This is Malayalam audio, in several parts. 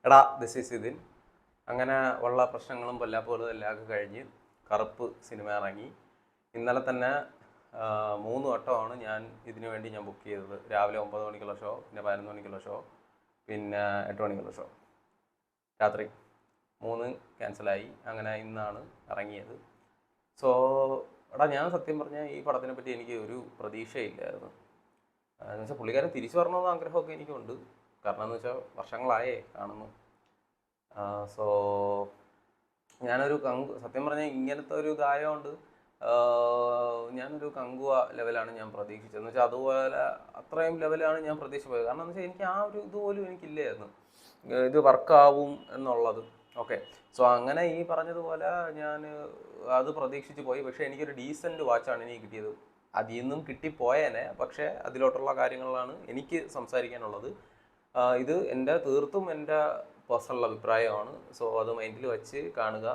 എടാ ദിസ് ഈസ് ഇതിൻ. അങ്ങനെ ഉള്ള പ്രശ്നങ്ങളും പൊല്ലാപ്പുകളും എല്ലാം കഴിഞ്ഞ് കറുപ്പ് സിനിമ ഇറങ്ങി. ഇന്നലെ തന്നെ 3 വട്ടമാണ് ഇതിനു വേണ്ടി ഞാൻ ബുക്ക് ചെയ്തത്. രാവിലെ 9 മണിക്കുള്ള ഷോ, പിന്നെ 11 മണിക്കുള്ള ഷോ, പിന്നെ 8 മണിക്കുള്ള ഷോ. രാത്രി 3 ക്യാൻസലായി. അങ്ങനെ ഇന്നാണ് ഇറങ്ങിയത്. സോ എടാ, ഞാൻ സത്യം പറഞ്ഞാൽ ഈ പടത്തിനെ പറ്റി എനിക്ക് ഒരു പ്രതീക്ഷയില്ലായിരുന്നു. എന്ന് വെച്ചാൽ പുള്ളിക്കാരൻ തിരിച്ചു വരണമെന്ന് ആഗ്രഹമൊക്കെ എനിക്കുണ്ട്. കാരണം എന്ന് വെച്ചാൽ വർഷങ്ങളായേ കാണുന്നു. സോ ഞാനൊരു സത്യം പറഞ്ഞാൽ ഇങ്ങനത്തെ ഒരു ഇതായതുകൊണ്ട് ഞാനൊരു കങ്കുവ ലെവലാണ് ഞാൻ പ്രതീക്ഷിച്ചത്. എന്ന് വെച്ചാൽ അതുപോലെ അത്രയും ലെവലാണ് ഞാൻ പ്രതീക്ഷ പോയത്. കാരണം എന്ന് വെച്ചാൽ എനിക്ക് ആ ഒരു ഇതുപോലും എനിക്കില്ലായിരുന്നു ഇത് വർക്കാവും എന്നുള്ളത്. ഓക്കെ, സോ അങ്ങനെ ഈ പറഞ്ഞതുപോലെ ഞാൻ അത് പ്രതീക്ഷിച്ച് പോയി. പക്ഷേ എനിക്കൊരു ഡീസൻറ്റ് വാച്ചാണ് എനിക്ക് കിട്ടിയത്. അതിൽ നിന്നും കിട്ടിപ്പോയേനെ, പക്ഷേ അതിലോട്ടുള്ള കാര്യങ്ങളിലാണ് എനിക്ക് സംസാരിക്കാനുള്ളത്. ഇത് തീർത്തും എൻ്റെ പേഴ്സണൽ അഭിപ്രായമാണ്. സോ അത് മൈൻഡിൽ വെച്ച് കാണുക,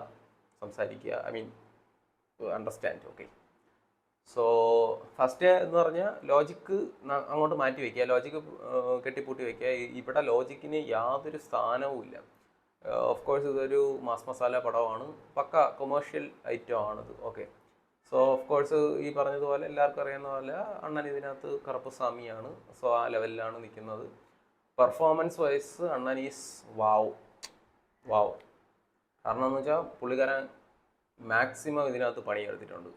സംസാരിക്കുക, I mean understand. Okay, so first എന്ന് പറഞ്ഞാൽ ലോജിക്ക് അങ്ങോട്ട് മാറ്റി വയ്ക്കുക, ലോജിക്ക് കെട്ടിപ്പൂട്ടി വയ്ക്കുക. ഇവിടെ ലോജിക്കിന് യാതൊരു സ്ഥാനവും ഇല്ല. ഓഫ് കോഴ്സ് ഇതൊരു മാസ് മസാല പടമാണ്, പക്ക കൊമേഴ്ഷ്യൽ ഐറ്റം ആണിത്. ഓക്കെ, സോ ഓഫ് കോഴ്സ് ഈ പറഞ്ഞതുപോലെ എല്ലാവർക്കും അറിയുന്ന പോലെ അണ്ണൻ ഇതിനകത്ത് കറുപ്പ് സ്വാമിയാണ്. സോ ആ ലെവലിലാണ് നിൽക്കുന്നത്. പെർഫോമൻസ് വൈസ് അണ്ണൻ ഈസ് വാവ്. കാരണം എന്ന് വെച്ചാൽ പുള്ളിക്കാരൻ മാക്സിമം ഇതിനകത്ത് പണിയെടുത്തിട്ടുണ്ട്.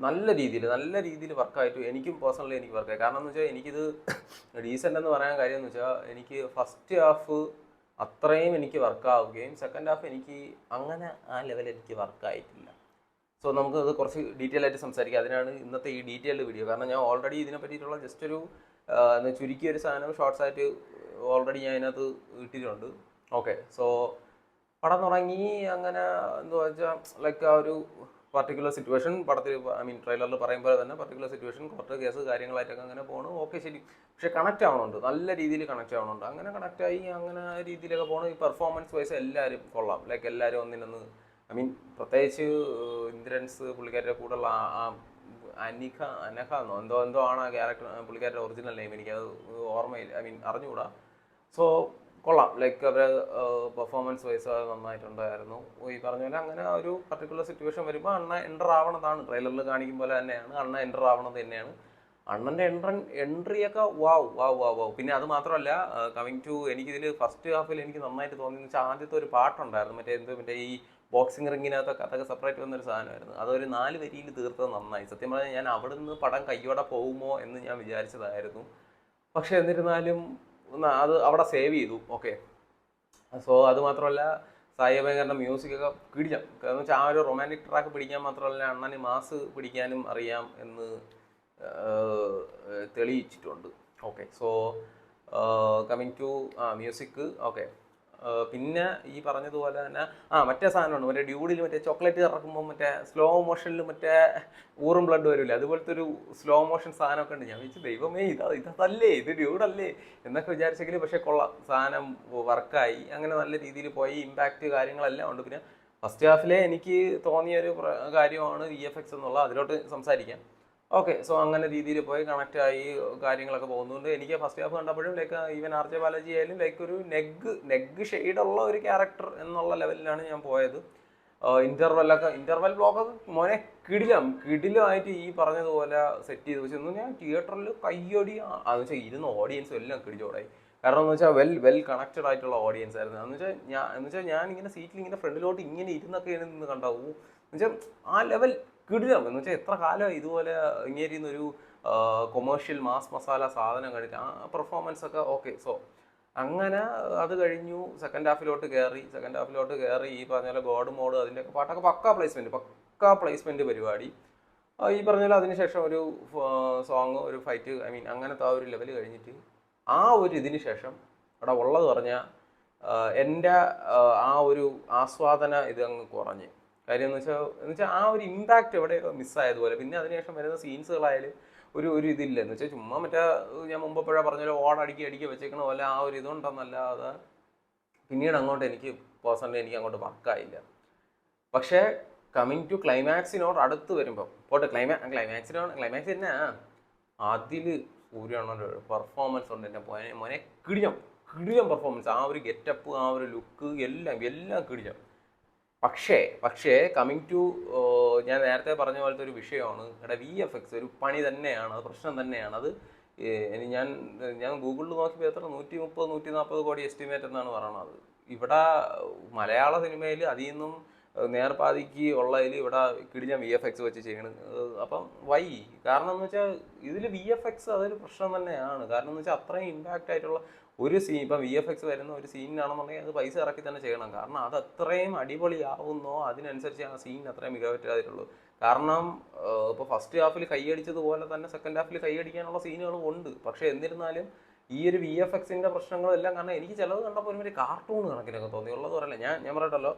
നല്ല രീതിയിൽ വർക്കായിട്ട് എനിക്കും പേഴ്സണലി എനിക്ക് വർക്കായി. കാരണം എന്ന് വെച്ചാൽ എനിക്കിത് ഡീസൻ്റ് എന്ന് പറയാൻ കാര്യം എന്ന് വെച്ചാൽ എനിക്ക് ഫസ്റ്റ് ഹാഫ് അത്രയും എനിക്ക് വർക്കാവുകയും സെക്കൻഡ് ഹാഫ് എനിക്ക് അങ്ങനെ ആ ലെവൽ എനിക്ക് വർക്കായിട്ടില്ല. സോ നമുക്കത് കുറച്ച് ഡീറ്റെയിൽ ആയിട്ട് സംസാരിക്കാം. അതിനാണ് ഇന്നത്തെ ഈ ഡീറ്റെയിൽഡ് വീഡിയോ. കാരണം ഞാൻ ഓൾറെഡി ഇതിനെ പറ്റിയിട്ടുള്ള ജസ്റ്റ് ഒരു ചുരുക്കിയൊരു സാധനം ഷോർട്സ് ആയിട്ട് ഓൾറെഡി ഞാൻ അതിനകത്ത് ഇട്ടിട്ടുണ്ട്. ഓക്കെ, സോ പടം തുടങ്ങി അങ്ങനെ എന്താ വെച്ചാൽ ലൈക്ക് ആ ഒരു പർട്ടിക്കുലർ സിറ്റുവേഷൻ പടത്തിൽ, ഐ മീൻ ട്രെയിലറിൽ പറയുമ്പോൾ തന്നെ പർട്ടിക്കുലർ സിറ്റുവേഷൻ, കോർട്ട് കേസ് കാര്യങ്ങളായിട്ടൊക്കെ അങ്ങനെ പോകണം. ഓക്കെ, ശരി. പക്ഷെ കണക്റ്റ് ആവണുണ്ട്, നല്ല രീതിയിൽ കണക്റ്റ് ആവണുണ്ട്. അങ്ങനെ കണക്റ്റായി അങ്ങനെ രീതിയിലൊക്കെ പോകണം. ഈ പെർഫോമൻസ് വൈസ് എല്ലാവരും കൊള്ളാം. ലൈക്ക് എല്ലാവരും ഒന്നിനൊന്ന്, ഐ മീൻ പ്രത്യേകിച്ച് ഇന്ദ്രൻസ് പുള്ളിക്കാരുടെ കൂടെയുള്ള അനഘ എന്തോ ആണ് ആ ക്യാരക്ടർ, പുള്ളിക്കാരുടെ ഒറിജിനൽ നെയിം എനിക്കത് ഓർമ്മയില്ല, ഐ മീൻ അറിഞ്ഞുകൂടാ. സോ കൊള്ളാം. ലൈക്ക് അവരെ പെർഫോമൻസ് വൈസ് അത് നന്നായിട്ടുണ്ടായിരുന്നു. ഈ പറഞ്ഞ പോലെ അങ്ങനെ ഒരു പർട്ടിക്കുലർ സിറ്റുവേഷൻ വരുമ്പോൾ അണ്ണ എൻ്റർ ആവണതാണ്. ട്രെയിലറിൽ കാണിക്കും പോലെ തന്നെയാണ് അണ്ണ എൻ്റർ ആവണത് തന്നെയാണ്. അണ്ണൻ്റെ എൻട്രിയൊക്കെ വാവ്. പിന്നെ അത് മാത്രമല്ല, കമ്മിങ് ടു എനിക്കിതിൽ ഫസ്റ്റ് ഹാഫിൽ എനിക്ക് നന്നായിട്ട് തോന്നിയെന്ന് വെച്ചാൽ ആദ്യത്തെ ഒരു പാട്ടുണ്ടായിരുന്നു, മറ്റേ ഈ ബോക്സിംഗ് റിങ്ങിനകത്തൊക്കെ അതൊക്കെ സെപ്പറേറ്റ് വന്നൊരു സാധനമായിരുന്നു. അതൊരു 4 വരിയിൽ തീർത്തത് നന്നായി. സത്യം പറഞ്ഞാൽ ഞാൻ അവിടെ നിന്ന് പടം കയ്യോടെ പോകുമോ എന്ന് ഞാൻ വിചാരിച്ചതായിരുന്നു. പക്ഷെ എന്നിരുന്നാലും അത് അവിടെ സേവ് ചെയ്തു. ഓക്കെ, സോ അത് മാത്രമല്ല സായി അഭ്യങ്കറിൻ്റെ മ്യൂസിക്കൊക്കെ പിടിക്കാം. കാരണം വെച്ചാൽ ആ ഒരു റൊമാൻറ്റിക് ട്രാക്ക് പിടിക്കാൻ മാത്രമല്ല അണ്ണന് മാസ് പിടിക്കാനും അറിയാം എന്ന് തെളിയിച്ചിട്ടുണ്ട്. Okay, so coming to music. Okay, പിന്നെ ഈ പറഞ്ഞതുപോലെ തന്നെ മറ്റേ സാധനമുണ്ട്, മറ്റേ ഡ്യൂഡിൽ മറ്റേ ചോക്ലേറ്റ് ഇറക്കുമ്പോൾ മറ്റേ സ്ലോ മോഷനിൽ മറ്റേ ഊറും ബ്ലഡ് വരില്ല, അതുപോലത്തെ ഒരു സ്ലോ മോഷൻ സാധനമൊക്കെ ഉണ്ട്. ഞാൻ വിചാരിച്ചു ദൈവമേ ഇതല്ലേ, ഇത് ഡ്യൂഡല്ലേ എന്നൊക്കെ വിചാരിച്ചെങ്കിൽ പക്ഷേ കൊള്ളാം, സാധനം വർക്കായി. അങ്ങനെ നല്ല രീതിയിൽ പോയി, ഇമ്പാക്റ്റ് കാര്യങ്ങളെല്ലാം ഉണ്ട്. പിന്നെ ഫസ്റ്റ് ഹാഫിലെ എനിക്ക് തോന്നിയൊരു കാര്യമാണ് VFX എന്നുള്ള, അതിലോട്ട് സംസാരിക്കാം. ഓക്കെ, സോ അങ്ങനെ രീതിയിൽ പോയി കണക്റ്റായി കാര്യങ്ങളൊക്കെ പോകുന്നുണ്ട്. എനിക്ക് ഫസ്റ്റ് ഹാഫ് കണ്ടപ്പോഴും ലൈക്ക് ഈവൻ RJ ബാലാജി ആയാലും ലൈക്ക് ഒരു നെഗ് ഷെയ്ഡുള്ള ഒരു ക്യാരക്ടർ എന്നുള്ള ലെവലിലാണ് ഞാൻ പോയത്. ഇന്റർവെൽ ബ്ലോക്കൊക്കെ മോനെ കിടിലമായിട്ട് ഈ പറഞ്ഞതുപോലെ സെറ്റ് ചെയ്ത് വെച്ചു. ഞാൻ തിയേറ്ററിൽ കയ്യടി, അതെന്ന് വെച്ചാൽ ഇരുന്ന ഓഡിയൻസും എല്ലാം കിടിലോടായി. കാരണം എന്ന് വെച്ചാൽ വെൽ കണക്റ്റഡ് ആയിട്ടുള്ള ഓഡിയൻസ് ആയിരുന്നു. എന്ന് വെച്ചാൽ ഞാൻ ഇങ്ങനെ സീറ്റിൽ ഇങ്ങനെ ഫ്രണ്ടിലോട്ട് ഇങ്ങനെ ഇരുന്നൊക്കെ നിന്ന് കണ്ടാവും. എന്ന് വെച്ചാൽ ആ ലെവൽ കിടിലം. എന്ന് വെച്ചാൽ എത്ര കാലം ഇതുപോലെ ഇങ്ങേരിന്നൊരു കൊമേഴ്ഷ്യൽ മാസ് മസാല സാധനം കണ്ടിട്ട് ആ പെർഫോമൻസ് ഒക്കെ. ഓക്കെ, സോ അങ്ങനെ അത് കഴിഞ്ഞു. സെക്കൻഡ് ഹാഫിലോട്ട് കയറി ഈ പറഞ്ഞ പോലെ ഗോഡ് മോഡ് അതിൻ്റെയൊക്കെ പാട്ടൊക്കെ പക്കാ പ്ലേസ്മെൻറ്റ് പരിപാടി. ഈ പറഞ്ഞ പോലെ അതിനുശേഷം ഒരു സോങ്, ഒരു ഫൈറ്റ്, ഐ മീൻ അങ്ങനത്തെ ആ ഒരു ലെവൽ കഴിഞ്ഞിട്ട് ആ ഒരു ഇതിന് ശേഷം അവിടെ ഉള്ളത് പറഞ്ഞാൽ എൻ്റെ ആ ഒരു ആസ്വാദന ഇത് അങ്ങ് കുറഞ്ഞ്. കാര്യം എന്ന് വെച്ചാൽ ആ ഒരു ഇമ്പാക്റ്റ് എവിടെയോ മിസ്സായതുപോലെ. പിന്നെ അതിനുശേഷം വരുന്ന സീൻസുകളായാലും ഒരു ഇതില്ല. എന്ന് വെച്ചാൽ ചുമ്മാ മറ്റേ ഞാൻ മുമ്പപ്പോഴാണ് പറഞ്ഞാലും ഓടടിക്കി വെച്ചേക്കണ പോലെ ആ ഒരു ഇതുണ്ടെന്നല്ലാതെ പിന്നീട് അങ്ങോട്ട് എനിക്ക് പേഴ്സണലി എനിക്ക് അങ്ങോട്ട് വർക്കായില്ല. പക്ഷേ കമ്മിങ് ടു ക്ലൈമാക്സിനോട് അടുത്ത് വരുമ്പോൾ പോട്ടെ, ക്ലൈമാക്സ് തന്നെ അതിൽ സൂര്യണ്ണൻ്റെ പെർഫോമൻസ് ഉണ്ട്. എൻ്റെ മോനെ കിടിലം പെർഫോമൻസ്, ആ ഒരു ഗെറ്റപ്പ്, ആ ഒരു ലുക്ക്, എല്ലാം എല്ലാം കിടിലം. പക്ഷേ കമ്മിങ് ടു ഞാൻ നേരത്തെ പറഞ്ഞ പോലത്തെ ഒരു വിഷയമാണ് ഇവിടെ VFX ഒരു പണി തന്നെയാണ്, അത് പ്രശ്നം തന്നെയാണ്. അത് ഞാൻ ഗൂഗിളിൽ നോക്കിയപ്പോൾ എത്ര 130-140 കോടി എസ്റ്റിമേറ്റ് എന്നാണ് പറയണത്. ഇവിടെ മലയാള സിനിമയിൽ അതിൽ നിന്നും നേർപാതിക്ക് ഉള്ളതിൽ ഇവിടെ കിടിലം VFX വെച്ച് ചെയ്യണം. അപ്പം കാരണം എന്ന് വെച്ചാൽ ഇതിൽ VFX അതൊരു പ്രശ്നം തന്നെയാണ്. കാരണം എന്ന് വെച്ചാൽ അത്രയും ഇമ്പാക്റ്റ് ആയിട്ടുള്ള ഒരു സീൻ, ഇപ്പം VFX വരുന്ന ഒരു സീനിനാണെന്നുണ്ടെങ്കിൽ അത് പൈസ ഇറക്കി തന്നെ ചെയ്യണം. കാരണം അത് അത്രയും അടിപൊളിയാവുന്നോ അതിനനുസരിച്ച് ആ സീൻ അത്രയും മികവറ്റായിട്ടുള്ളൂ. കാരണം ഇപ്പോൾ ഫസ്റ്റ് ഹാഫിൽ കൈയടിച്ചതുപോലെ തന്നെ സെക്കൻഡ് ഹാഫിൽ കൈയടിക്കാനുള്ള സീനുകളും ഉണ്ട്. പക്ഷേ എന്നിരുന്നാലും ഈ ഒരു VFXന്റെ പ്രശ്നങ്ങളെല്ലാം, കാരണം എനിക്ക് ചിലത് കണ്ടപ്പോൾ ഒരു കാർട്ടൂൺ കണക്കിനൊക്കെ തോന്നി. ഉള്ളത് പറയല്ല, ഞാൻ പറയട്ടല്ലോ,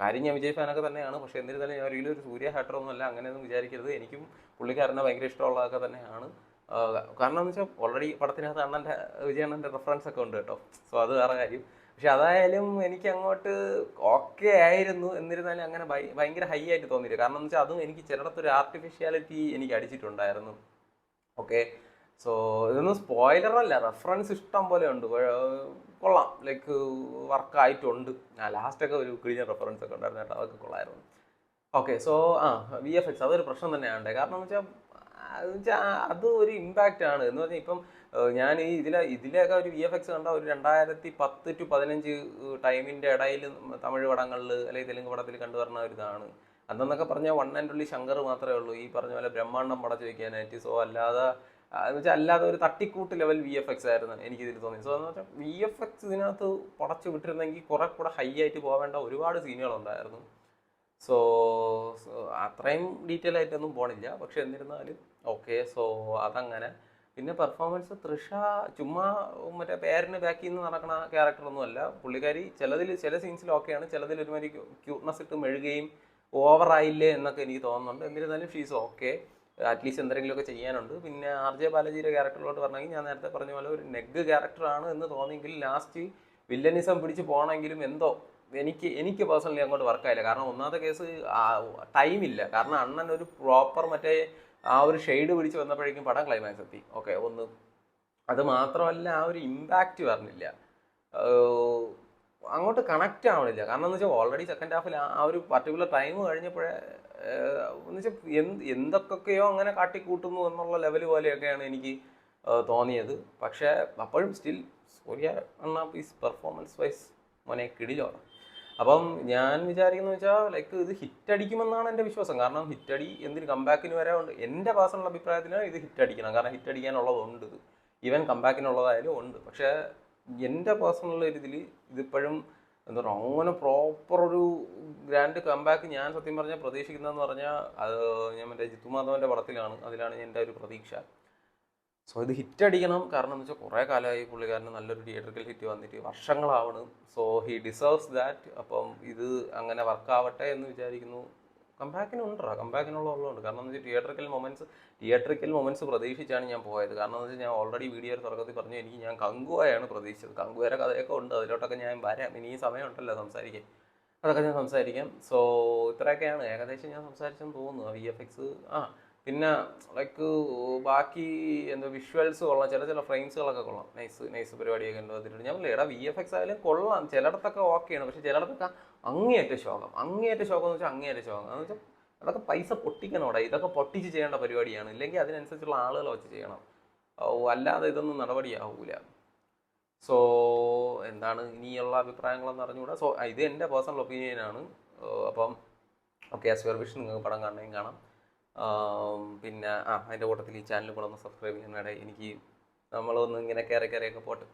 കാര്യം ഞാൻ വിജയ് ഫാനൊക്കെ തന്നെയാണ്. പക്ഷേ എന്നിരുന്നാലും ഞാൻ ഒരിക്കലും ഒരു സൂര്യ ഹാറ്ററൊന്നുമല്ല, അങ്ങനെയൊന്നും വിചാരിക്കരുത്. എനിക്കും പുള്ളിക്കാരനെ ഭയങ്കര ഇഷ്ടമുള്ളതൊക്കെ തന്നെയാണ്. കാരണം എന്ന് വെച്ചാൽ ഓൾറെഡി പടത്തിനകത്ത് വിജയണ്ണൻ്റെ റെഫറൻസ് ഒക്കെ ഉണ്ട് കേട്ടോ. സോ അത് വേറെ കാര്യം. പക്ഷെ അതായാലും എനിക്ക് അങ്ങോട്ട് ഓക്കെ ആയിരുന്നു. എന്നിരുന്നാലും അങ്ങനെ ഭയങ്കര ഹൈ ആയിട്ട് തോന്നിയില്ല. കാരണം എന്ന് വെച്ചാൽ അതും എനിക്ക് ചിലയിടത്തൊരു ആർട്ടിഫിഷ്യാലിറ്റി എനിക്ക് അടിച്ചിട്ടുണ്ടായിരുന്നു. ഓക്കെ, സോ ഇതൊന്നും സ്പോയിലറല്ല, റെഫറൻസ് ഇഷ്ടം പോലെ ഉണ്ട്. കൊള്ളാം, ലൈക്ക് വർക്കായിട്ടുണ്ട്. ലാസ്റ്റൊക്കെ ഒരു കിഴിഞ്ഞ റെഫറൻസ് ഒക്കെ ഉണ്ടായിരുന്നു കേട്ടോ, അതൊക്കെ കൊള്ളായിരുന്നു. ഓക്കെ, സോ VFX അതൊരു പ്രശ്നം തന്നെയാണ്. കാരണം എന്ന് വെച്ചാൽ അത് ഒരു ഇമ്പാക്റ്റ് ആണ്. എന്ന് പറഞ്ഞാൽ ഇപ്പം ഞാൻ ഇതിലെയൊക്കെ ഒരു VFX കണ്ട ഒരു 2010 to 2015 ടൈമിൻ്റെ ഇടയിൽ തമിഴ് പടങ്ങളിൽ അല്ലെങ്കിൽ തെലുങ്ക് പടത്തിൽ കണ്ടുവരുന്ന ഒരു ഇതാണ്. അന്നെന്നൊക്കെ പറഞ്ഞാൽ വൺ ആൻഡ് ഓൺലി ശങ്കർ മാത്രമേ ഉള്ളൂ ഈ പറഞ്ഞ പോലെ ബ്രഹ്മാണ്ഡം പടച്ചു വയ്ക്കാനായിട്ട്. സോ അല്ലാതെ ഒരു തട്ടിക്കൂട്ട് ലെവൽ VFX ആയിരുന്നു എനിക്കിതിൽ തോന്നി. സോ എന്ന് വെച്ചാൽ VFX ഇതിനകത്ത് പടച്ചു വിട്ടിരുന്നെങ്കിൽ കുറെ കൂടെ ഹൈ ആയിട്ട് പോവേണ്ട ഒരുപാട് സീനുകളുണ്ടായിരുന്നു. സോ അത്രയും ഡീറ്റെയിൽ ആയിട്ടൊന്നും പോണില്ല. പക്ഷെ എന്നിരുന്നാലും ഓക്കെ, സോ അതങ്ങനെ. പിന്നെ പെർഫോമൻസ്, തൃഷ ചുമ്മാ മറ്റേ പേരിന് ബാക്കിൽ നിന്ന് നടക്കുന്ന ക്യാരക്ടറൊന്നും അല്ല. പുള്ളിക്കാരി ചില സീൻസിൽ ഓക്കെയാണ്, ചിലതിൽ ഒരുമാതിരി ക്യൂട്ട്നെസ് ഇട്ട് മെഴുകുകയും ഓവറായില്ലേ എന്നൊക്കെ എനിക്ക് തോന്നുന്നുണ്ട്. എന്നിരുന്നാലും ഷീസ് ഓക്കെ, അറ്റ്ലീസ്റ്റ് എന്തെങ്കിലുമൊക്കെ ചെയ്യാനുണ്ട്. പിന്നെ RJ ബാലജിയുടെ ക്യാരക്ടറിലോട്ട് പറഞ്ഞെങ്കിൽ ഞാൻ നേരത്തെ പറഞ്ഞ പോലെ ഒരു നെഗ് ക്യാരക്ടറാണ് എന്ന് തോന്നിയെങ്കിൽ ലാസ്റ്റ് വില്ലനിസം പിടിച്ച് പോകണമെങ്കിലും എന്തോ എനിക്ക് പേഴ്സണലി അങ്ങോട്ട് വർക്കായില്ല. കാരണം ഒന്നാമത്തെ കേസ് ടൈമില്ല. കാരണം അണ്ണൻ ഒരു പ്രോപ്പർ മറ്റേ ആ ഒരു ഷെയ്ഡ് പിടിച്ച് വന്നപ്പോഴേക്കും പടം ക്ലൈമാക്സ് എത്തി. ഓക്കെ, അത് മാത്രമല്ല ആ ഒരു ഇമ്പാക്റ്റ് പറഞ്ഞില്ല, അങ്ങോട്ട് കണക്റ്റ് ആവണില്ല. കാരണം എന്ന് വെച്ചാൽ ഓൾറെഡി സെക്കൻഡ് ഹാഫിൽ ആ ഒരു പർട്ടിക്കുലർ ടൈം കഴിഞ്ഞപ്പോഴേ എന്ന് വെച്ചാൽ എന്തൊക്കെയോ അങ്ങനെ കാട്ടിക്കൂട്ടുന്നു എന്നുള്ള ലെവൽ പോലെയൊക്കെയാണ് എനിക്ക് തോന്നിയത്. പക്ഷേ അപ്പോഴും സ്റ്റിൽ സൂര്യ അണ്ണ പീസ് പെർഫോമൻസ് വൈസ് മോനെ കിടിലാണ്. അപ്പം ഞാൻ വിചാരിക്കുന്നത് വെച്ചാൽ ലൈക്ക് ഇത് ഹിറ്റ് അടിക്കുമെന്നാണ് എൻ്റെ വിശ്വാസം. കാരണം ഹിറ്റടി എന്തിന് കംബാക്കിന് വരെ ഉണ്ട്. എൻ്റെ പേഴ്സണൽ അഭിപ്രായത്തിൽ ഇത് ഹിറ്റ് അടിക്കണം. കാരണം ഹിറ്റ് അടിക്കാനുള്ളതുണ്ട്, ഈവൻ കംബാക്കിനുള്ളതായാലും ഉണ്ട്. പക്ഷേ എൻ്റെ പേഴ്സണൽ ഇതിൽ ഇതിപ്പോഴും എന്താ പറയുക, അങ്ങനെ പ്രോപ്പർ ഒരു ഗ്രാൻഡ് കംബാക്ക് ഞാൻ സത്യം പറഞ്ഞാൽ പ്രതീക്ഷിക്കുന്നതെന്ന് പറഞ്ഞാൽ അത് ഞാൻ മറ്റേ ജിത്തുമാധവൻ്റെ പടത്തിലാണ്, അതിലാണ് എൻ്റെ ഒരു പ്രതീക്ഷ. സോ ഇത് ഹിറ്റ് അടിക്കണം. കാരണം എന്ന് വെച്ചാൽ കുറേ കാലമായി പുള്ളിക്കാരന് നല്ലൊരു തിയേറ്ററിക്കൽ ഹിറ്റ് വന്നിട്ട് വർഷങ്ങളാവണം. So he deserves that. അപ്പം ഇത് അങ്ങനെ വർക്കാവട്ടെ എന്ന് വിചാരിക്കുന്നു. കംബാക്കിനുള്ളതുണ്ട്. കാരണം എന്ന് വെച്ചാൽ തിയേറ്ററിക്കൽ മൊമെന്റ്സ് പ്രതീക്ഷിച്ചാണ് ഞാൻ പോയത്. കാരണം എന്ന് വെച്ചാൽ ഞാൻ ഓൾറെഡി വീഡിയോയിൽ തുടക്കത്തിൽ പറഞ്ഞു ഞാൻ കങ്കുവയാണ് പ്രതീക്ഷിച്ചത്. കങ്കുവയുടെ കഥയൊക്കെ ഉണ്ട്, അതിലോട്ടൊക്കെ ഞാൻ വരാം. ഇനി ഈ സമയമുണ്ടല്ലോ സംസാരിക്കാൻ, അതൊക്കെ ഞാൻ സംസാരിക്കാം. സോ ഇത്രയൊക്കെയാണ് ഏകദേശം ഞാൻ സംസാരിച്ചെന്ന് തോന്നുന്നു. VFX പിന്നെ ലൈക്ക് ബാക്കി എന്താ വിഷ്വൽസ് കൊള്ളാം, ചില ഫ്രെയിംസുകളൊക്കെ കൊള്ളാം, നൈസ് പരിപാടിയൊക്കെ ഉണ്ട്. അതിട്ട് ഞാൻ എടാ VFX ആയാലും കൊള്ളാം, ചിലയിടത്തൊക്കെ ഓക്കെയാണ്. പക്ഷെ ചിലയിടത്തൊക്കെ അങ്ങേയറ്റ ശോകം എന്ന് വെച്ചാൽ അങ്ങേയറ്റ ശോകം എന്ന് വെച്ചാൽ അതൊക്കെ പൈസ പൊട്ടിക്കണോടെ. ഇതൊക്കെ പൊട്ടിച്ച് ചെയ്യേണ്ട പരിപാടിയാണ്, ഇല്ലെങ്കിൽ അതിനനുസരിച്ചുള്ള ആളുകളെ വെച്ച് ചെയ്യണം. അല്ലാതെ ഇതൊന്നും നടപടിയാവൂല. സോ എന്താണ് ഇനിയുള്ള അഭിപ്രായങ്ങളെന്ന് അറിഞ്ഞുകൂടാ. സോ ഇത് എൻ്റെ പേഴ്സണൽ ഒപ്പീനിയനാണ്. അപ്പം ഓക്കെ, ആസ് യുവർ വിഷ്, നിങ്ങൾക്ക് പടം കാണണമെങ്കിൽ കാണാം. പിന്നെ അതിൻ്റെ കൂട്ടത്തിൽ ഈ ചാനൽ കൂടെ ഒന്ന് സബ്സ്ക്രൈബ് ചെയ്യാനിടെ എനിക്ക് നമ്മളൊന്ന് ഇങ്ങനെ കയറിയൊക്കെ പോട്ടെ.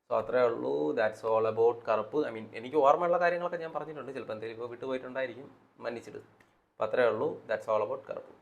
സോ അത്രേ ഉള്ളൂ. ദാറ്റ്സ് ഓൾ അബൌട്ട് കറുപ്പ്. എനിക്ക് ഓർമ്മയുള്ള കാര്യങ്ങളൊക്കെ ഞാൻ പറഞ്ഞിട്ടുണ്ട്, ചിലപ്പോൾ എന്തെങ്കിലും ഇപ്പോൾ വിട്ടുപോയിട്ടുണ്ടായിരിക്കും, മன்னிച്ചിട്ട്. അപ്പോൾ അത്രേ ഉള്ളൂ. ദാറ്റ്സ് ഓൾ അബൌട്ട് കറുപ്പ്.